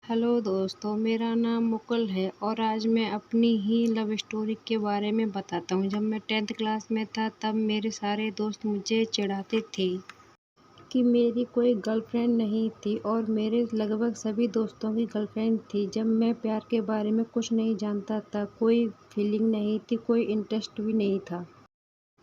Hello दोस्तों, मेरा नाम मुकुल है और आज मैं अपनी ही लव स्टोरी के बारे में बताता हूँ। जब मैं 10th क्लास में था तब मेरे सारे दोस्त मुझे चिढ़ाते थे कि मेरी कोई गर्लफ्रेंड नहीं थी और मेरे लगभग सभी दोस्तों की गर्लफ्रेंड थी। जब मैं प्यार के बारे में कुछ नहीं जानता था, कोई फीलिंग नहीं थी, कोई इंटरेस्ट भी नहीं था।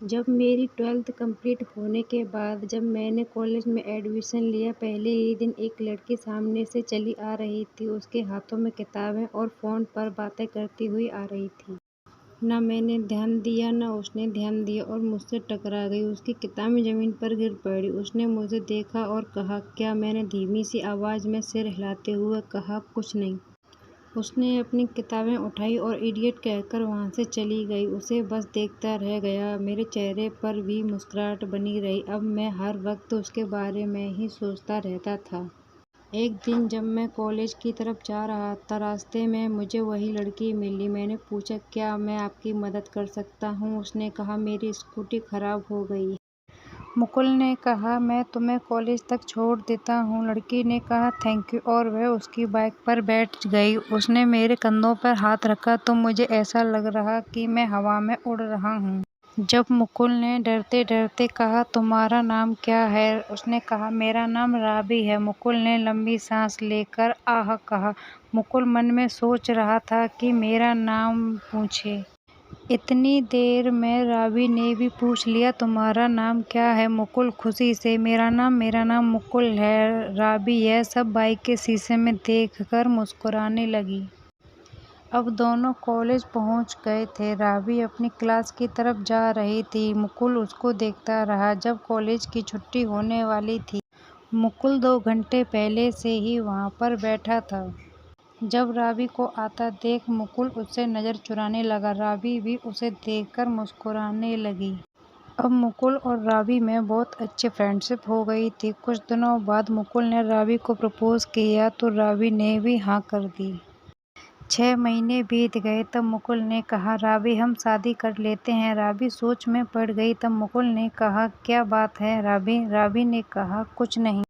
जब मेरी 12th कंप्लीट होने के बाद जब मैंने कॉलेज में एडमिशन लिया, पहले ही दिन एक लड़की सामने से चली आ रही थी। उसके हाथों में किताबें और फ़ोन पर बातें करती हुई आ रही थी। ना मैंने ध्यान दिया, ना उसने ध्यान दिया और मुझसे टकरा गई। उसकी किताबें ज़मीन पर गिर पड़ी। उसने मुझे देखा और कहा, "क्या?" मैंने धीमी सी आवाज़ में सिर हिलाते हुए कहा, "कुछ नहीं।" उसने अपनी किताबें उठाई और इडियट कहकर वहाँ से चली गई। उसे बस देखता रह गया। मेरे चेहरे पर भी मुस्कुराहट बनी रही। अब मैं हर वक्त उसके बारे में ही सोचता रहता था। एक दिन जब मैं कॉलेज की तरफ जा रहा था, रास्ते में मुझे वही लड़की मिली। मैंने पूछा, "क्या मैं आपकी मदद कर सकता हूँ?" उसने कहा, "मेरी स्कूटी खराब हो गई।" मुकुल ने कहा, "मैं तुम्हें कॉलेज तक छोड़ देता हूँ।" लड़की ने कहा, "थैंक यू" और वह उसकी बाइक पर बैठ गई। उसने मेरे कंधों पर हाथ रखा तो मुझे ऐसा लग रहा कि मैं हवा में उड़ रहा हूँ। जब मुकुल ने डरते डरते कहा, "तुम्हारा नाम क्या है?" उसने कहा, "मेरा नाम राबी है।" मुकुल ने लंबी सांस लेकर आह कहा। मुकुल मन में सोच रहा था कि मेरा नाम पूछे। इतनी देर में राबी ने भी पूछ लिया, "तुम्हारा नाम क्या है?" मुकुल खुशी से, मेरा नाम मुकुल है राबी।" यह सब बाइक के शीशे में देखकर मुस्कुराने लगी। अब दोनों कॉलेज पहुंच गए थे। राबी अपनी क्लास की तरफ जा रही थी। मुकुल उसको देखता रहा। जब कॉलेज की छुट्टी होने वाली थी, मुकुल 2 घंटे पहले से ही वहां पर बैठा था। जब राबी को आता देख मुकुल उससे नज़र चुराने लगा। राबी भी उसे देखकर मुस्कुराने लगी। अब मुकुल और राबी में बहुत अच्छी फ्रेंडशिप हो गई थी। कुछ दिनों बाद मुकुल ने राबी को प्रपोज किया तो राबी ने भी हाँ कर दी। 6 महीने बीत गए तब मुकुल ने कहा, "राबी, हम शादी कर लेते हैं।" राबी सोच में पड़ गई। तब मुकुल ने कहा, "क्या बात है राबी?" राबी ने कहा, "कुछ नहीं।"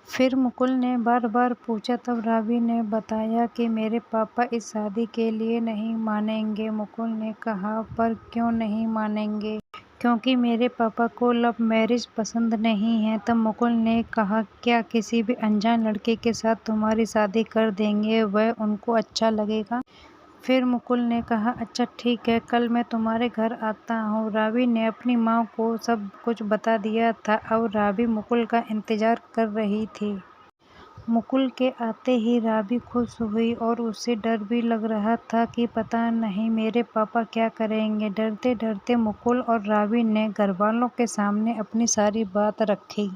फिर मुकुल ने बार बार पूछा। तब राबी ने बताया कि मेरे पापा इस शादी के लिए नहीं मानेंगे। मुकुल ने कहा, "पर क्यों नहीं मानेंगे?" "क्योंकि मेरे पापा को लव मैरिज पसंद नहीं है।" तब मुकुल ने कहा, "क्या किसी भी अनजान लड़के के साथ तुम्हारी शादी कर देंगे? वह उनको अच्छा लगेगा?" फिर मुकुल ने कहा, "अच्छा ठीक है, कल मैं तुम्हारे घर आता हूँ।" राबी ने अपनी माँ को सब कुछ बता दिया था। अब राबी मुकुल का इंतजार कर रही थी। मुकुल के आते ही राबी खुश हुई और उसे डर भी लग रहा था कि पता नहीं मेरे पापा क्या करेंगे। डरते डरते मुकुल और राबी ने घरवालों के सामने अपनी सारी बात रखी।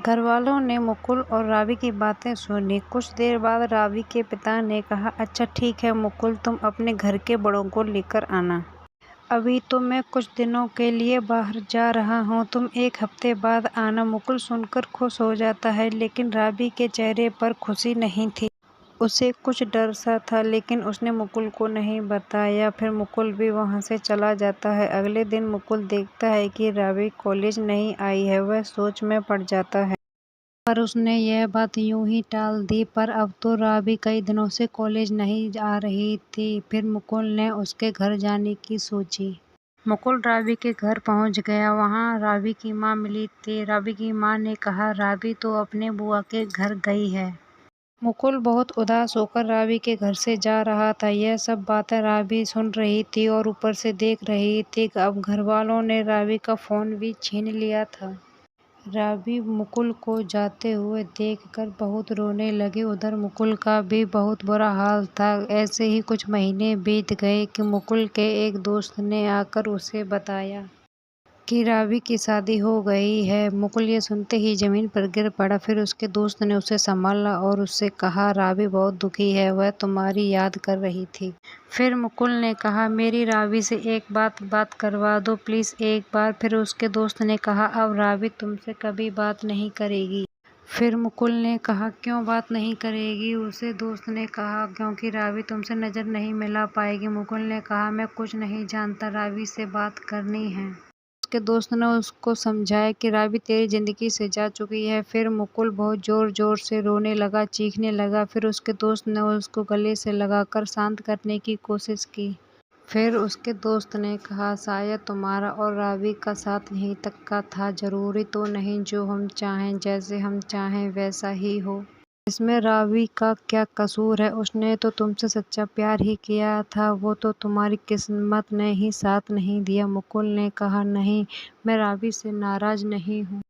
घरवालों ने मुकुल और राबी की बातें सुनी। कुछ देर बाद राबी के पिता ने कहा, "अच्छा ठीक है मुकुल, तुम अपने घर के बड़ों को लेकर आना। अभी तो मैं कुछ दिनों के लिए बाहर जा रहा हूँ, तुम 1 हफ्ते बाद आना।" मुकुल सुनकर खुश हो जाता है, लेकिन राबी के चेहरे पर खुशी नहीं थी। उसे कुछ डर सा था, लेकिन उसने मुकुल को नहीं बताया। फिर मुकुल भी वहाँ से चला जाता है। अगले दिन मुकुल देखता है कि राबी कॉलेज नहीं आई है। वह सोच में पड़ जाता है। पर उसने यह बात यूं ही टाल दी। पर अब तो राबी कई दिनों से कॉलेज नहीं आ रही थी। फिर मुकुल ने उसके घर जाने की सोची। मुकुल राबी के घर पहुंच गया। वहां राबी की माँ मिली थी। राबी की माँ ने कहा, "राबी तो अपने बुआ के घर गई है।" मुकुल बहुत उदास होकर राबी के घर से जा रहा था। यह सब बातें राबी सुन रही थी और ऊपर से देख रही थी। अब घरवालों ने राबी का फ़ोन भी छीन लिया था। राबी मुकुल को जाते हुए देखकर बहुत रोने लगी। उधर मुकुल का भी बहुत बुरा हाल था। ऐसे ही कुछ महीने बीत गए कि मुकुल के एक दोस्त ने आकर उसे बताया कि राबी की शादी हो गई है। मुकुल ये सुनते ही ज़मीन पर गिर पड़ा। फिर उसके दोस्त ने उसे संभाला और उससे कहा, "राबी बहुत दुखी है, वह तुम्हारी याद कर रही थी।" फिर मुकुल ने कहा, "मेरी राबी से एक बात करवा दो प्लीज़, एक बार।" फिर उसके दोस्त ने कहा, "अब राबी तुमसे कभी बात नहीं करेगी।" फिर मुकुल ने कहा, "क्यों बात नहीं करेगी?" उसे दोस्त ने कहा, "क्योंकि राबी तुमसे नज़र नहीं मिला पाएगी।" मुकुल ने कहा, "मैं कुछ नहीं जानता, राबी से बात करनी है।" उसके दोस्त ने उसको समझाया कि रावी तेरी ज़िंदगी से जा चुकी है। फिर मुकुल बहुत ज़ोर-ज़ोर से रोने लगा, चीखने लगा। फिर उसके दोस्त ने उसको गले से लगाकर शांत करने की कोशिश की। फिर उसके दोस्त ने कहा, शायद तुम्हारा और रावी का साथ यहीं तक का था, ज़रूरी तो नहीं जो हम चाहें, जैसे हम चाहें वैसा ही हो। इसमें रावी का क्या कसूर है? उसने तो तुमसे सच्चा प्यार ही किया था, वो तो तुम्हारी किस्मत ने ही साथ नहीं दिया। मुकुल ने कहा, नहीं, मैं रावी से नाराज़ नहीं हूँ,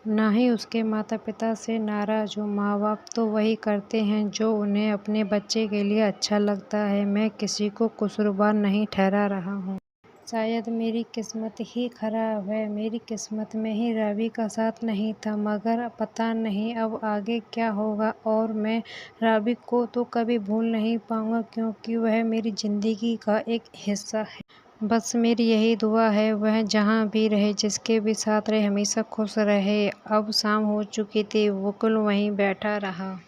ना ही उसके माता-पिता से नाराज़ हूँ। माँ-बाप तो वही करते हैं जो उन्हें अपने बच्चे के लिए अच्छा लगता है। मैं किसी को कसूरवार नहीं ठहरा रहा हूँ। शायद मेरी किस्मत ही खराब है, मेरी किस्मत में ही रावी का साथ नहीं था, मगर पता नहीं अब आगे क्या होगा। और मैं रावी को तो कभी भूल नहीं पाऊँगा, क्योंकि वह मेरी ज़िंदगी का एक हिस्सा है। बस मेरी यही दुआ है, वह जहाँ भी रहे, जिसके भी साथ रहे, हमेशा खुश रहे। अब शाम हो चुकी थी, मुकुल वहीं बैठा रहा।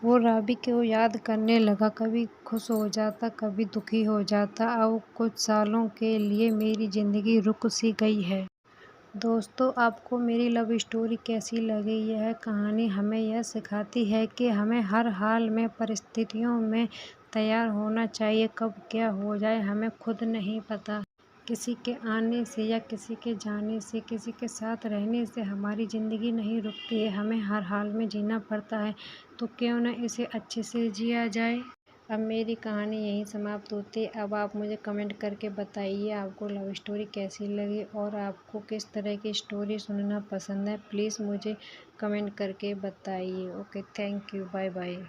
वो रावी को याद करने लगा, कभी खुश हो जाता, कभी दुखी हो जाता। अब कुछ सालों के लिए मेरी ज़िंदगी रुक सी गई है। दोस्तों, आपको मेरी लव स्टोरी कैसी लगी? यह कहानी हमें यह सिखाती है कि हमें हर हाल में, परिस्थितियों में तैयार होना चाहिए। कब क्या हो जाए हमें खुद नहीं पता। किसी के आने से या किसी के जाने से, किसी के साथ रहने से हमारी ज़िंदगी नहीं रुकती है, हमें हर हाल में जीना पड़ता है। तो क्यों न इसे अच्छे से जिया जाए। अब मेरी कहानी यहीं समाप्त होती है। अब आप मुझे कमेंट करके बताइए आपको लव स्टोरी कैसी लगी और आपको किस तरह की स्टोरी सुनना पसंद है। प्लीज़ मुझे कमेंट करके बताइए। Okay, thank you, bye bye.